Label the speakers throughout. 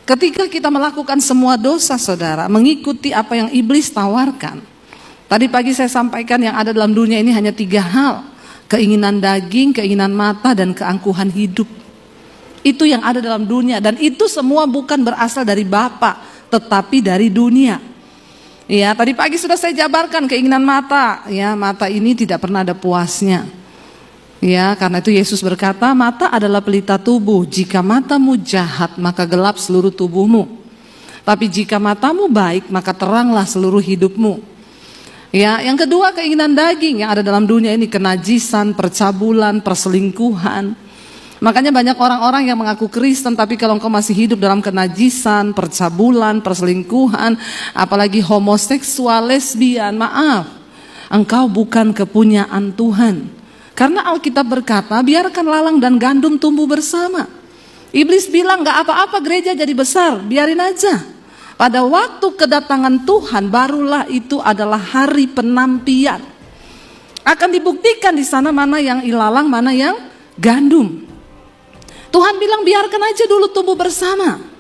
Speaker 1: Ketika kita melakukan semua dosa saudara, mengikuti apa yang iblis tawarkan. Tadi pagi saya sampaikan yang ada dalam dunia ini hanya 3 hal. Keinginan daging, keinginan mata, dan keangkuhan hidup. Itu yang ada dalam dunia, dan itu semua bukan berasal dari Bapa, tetapi dari dunia. Ya, tadi pagi sudah saya jabarkan keinginan mata. Ya, mata ini tidak pernah ada puasnya. Ya, karena itu Yesus berkata, mata adalah pelita tubuh. Jika matamu jahat, maka gelap seluruh tubuhmu. Tapi jika matamu baik, maka teranglah seluruh hidupmu. Ya, yang kedua keinginan daging yang ada dalam dunia ini, kenajisan, percabulan, perselingkuhan. Makanya banyak orang-orang yang mengaku Kristen, tapi kalau engkau masih hidup dalam kenajisan, percabulan, perselingkuhan, apalagi homoseksual, lesbian, maaf, engkau bukan kepunyaan Tuhan. Karena Alkitab berkata, biarkan lalang dan gandum tumbuh bersama. Iblis bilang, gak apa-apa gereja jadi besar, biarin aja. Pada waktu kedatangan Tuhan, barulah itu adalah hari penampian. Akan dibuktikan di sana mana yang ilalang, mana yang gandum. Tuhan bilang biarkan aja dulu tumbuh bersama.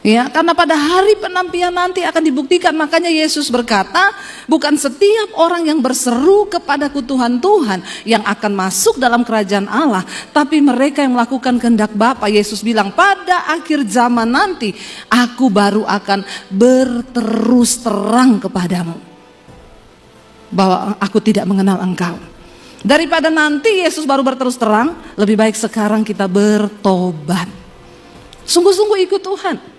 Speaker 1: Ya, karena pada hari penampian nanti akan dibuktikan. Makanya Yesus berkata, bukan setiap orang yang berseru kepadaku Tuhan, Tuhan yang akan masuk dalam kerajaan Allah, tapi mereka yang melakukan kehendak Bapa. Yesus bilang, pada akhir zaman nanti aku baru akan berterus terang kepadamu bahwa aku tidak mengenal engkau. Daripada nanti Yesus baru berterus terang, lebih baik sekarang kita bertobat. Sungguh-sungguh ikut Tuhan.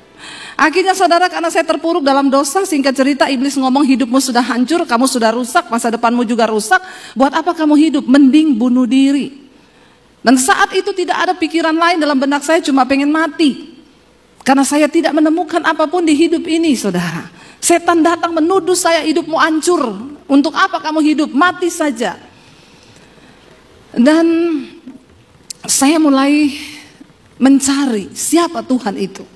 Speaker 1: Akhirnya saudara, karena saya terpuruk dalam dosa, singkat cerita iblis ngomong hidupmu sudah hancur, kamu sudah rusak, masa depanmu juga rusak. Buat apa kamu hidup? Mending bunuh diri. Dan saat itu tidak ada pikiran lain dalam benak saya, cuma pengen mati. Karena saya tidak menemukan apapun di hidup ini saudara. Setan datang menuduh saya, hidupmu hancur. Untuk apa kamu hidup? Mati saja. Dan saya mulai mencari siapa Tuhan itu.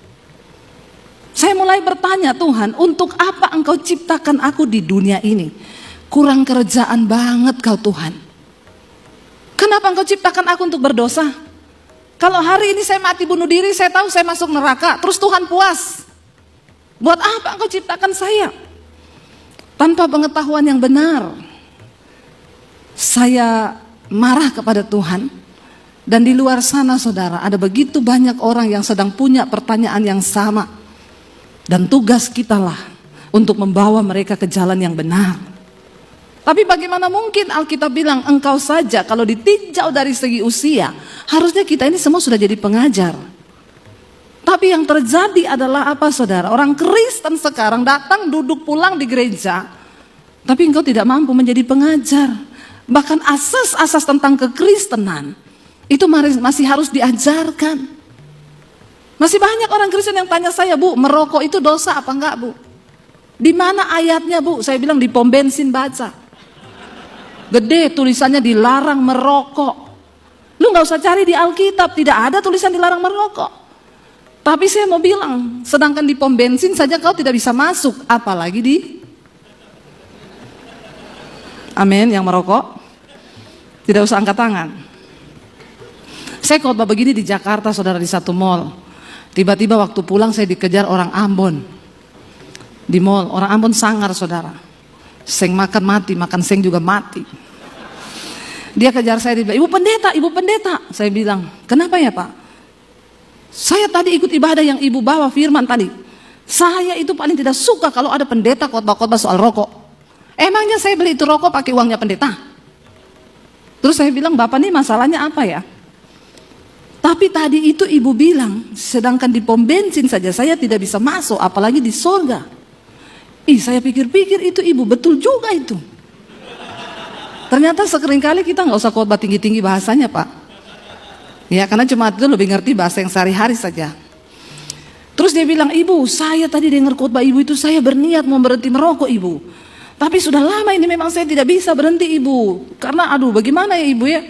Speaker 1: Saya mulai bertanya, Tuhan, untuk apa engkau ciptakan aku di dunia ini? Kurang kerjaan banget kau Tuhan. Kenapa engkau ciptakan aku untuk berdosa? Kalau hari ini saya mati bunuh diri, saya tahu saya masuk neraka, terus Tuhan puas. Buat apa engkau ciptakan saya? Tanpa pengetahuan yang benar, saya marah kepada Tuhan. Dan di luar sana saudara, ada begitu banyak orang yang sedang punya pertanyaan yang sama. Dan tugas kitalah untuk membawa mereka ke jalan yang benar. Tapi bagaimana mungkin Alkitab bilang engkau saja kalau ditinjau dari segi usia, harusnya kita ini semua sudah jadi pengajar. Tapi yang terjadi adalah apa saudara? Orang Kristen sekarang datang duduk pulang di gereja, tapi engkau tidak mampu menjadi pengajar. Bahkan asas-asas tentang kekristenan itu masih harus diajarkan. Masih banyak orang Kristen yang tanya saya, Bu, merokok itu dosa apa enggak, Bu? Di mana ayatnya, Bu? Saya bilang di pom bensin baca. Gede tulisannya dilarang merokok. Lu nggak usah cari di Alkitab, tidak ada tulisan dilarang merokok. Tapi saya mau bilang, sedangkan di pom bensin saja kau tidak bisa masuk, apalagi di amin yang merokok. Tidak usah angkat tangan. Saya khotbah begini di Jakarta, saudara, di satu mall. Tiba-tiba waktu pulang saya dikejar orang Ambon. Di mall, orang Ambon sangar saudara. Seng makan mati, makan seng juga mati. Dia kejar saya, dia bilang, Ibu pendeta, Ibu pendeta. Saya bilang, kenapa ya Pak? Saya tadi ikut ibadah yang Ibu bawa firman tadi. Saya itu paling tidak suka kalau ada pendeta khotbah-khotbah soal rokok. Emangnya saya beli itu rokok pakai uangnya pendeta? Terus saya bilang, Bapak nih masalahnya apa ya? Tapi tadi itu Ibu bilang, sedangkan di pom bensin saja saya tidak bisa masuk, apalagi di sorga. Saya pikir-pikir itu Ibu betul juga itu. Ternyata seringkali kita nggak usah khotbah tinggi-tinggi bahasanya Pak. Ya karena cuma itu lebih ngerti bahasa yang sehari-hari saja. Terus dia bilang, Ibu saya tadi dengar khotbah Ibu itu saya berniat mau berhenti merokok Ibu. Tapi sudah lama ini memang saya tidak bisa berhenti Ibu. Karena aduh bagaimana ya Ibu ya.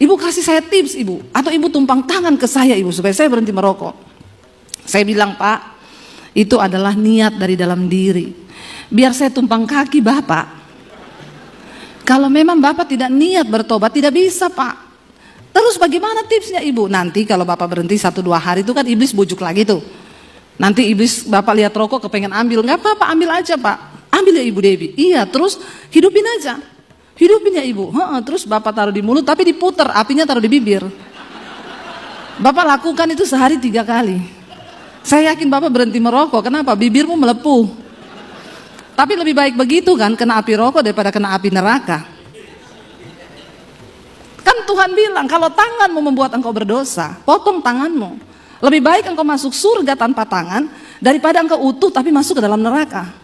Speaker 1: Ibu kasih saya tips Ibu, atau Ibu tumpang tangan ke saya Ibu supaya saya berhenti merokok. Saya bilang, Pak, itu adalah niat dari dalam diri. Biar saya tumpang kaki Bapak. Kalau memang Bapak tidak niat bertobat, tidak bisa Pak. Terus bagaimana tipsnya Ibu? Nanti kalau Bapak berhenti 1-2 hari itu kan iblis bujuk lagi tuh. Nanti iblis, Bapak lihat rokok kepengen ambil, nggak apa-apa, ambil aja Pak. Ambil ya Ibu Debbie. Iya, terus hidupin aja. Hidupin ya Ibu. Terus Bapak taruh di mulut, tapi diputer, apinya taruh di bibir. Bapak lakukan itu sehari 3 kali. Saya yakin Bapak berhenti merokok. Kenapa? Bibirmu melepuh. Tapi lebih baik begitu kan, kena api rokok daripada kena api neraka. Kan Tuhan bilang, kalau tanganmu membuat engkau berdosa, potong tanganmu. Lebih baik engkau masuk surga tanpa tangan, daripada engkau utuh tapi masuk ke dalam neraka.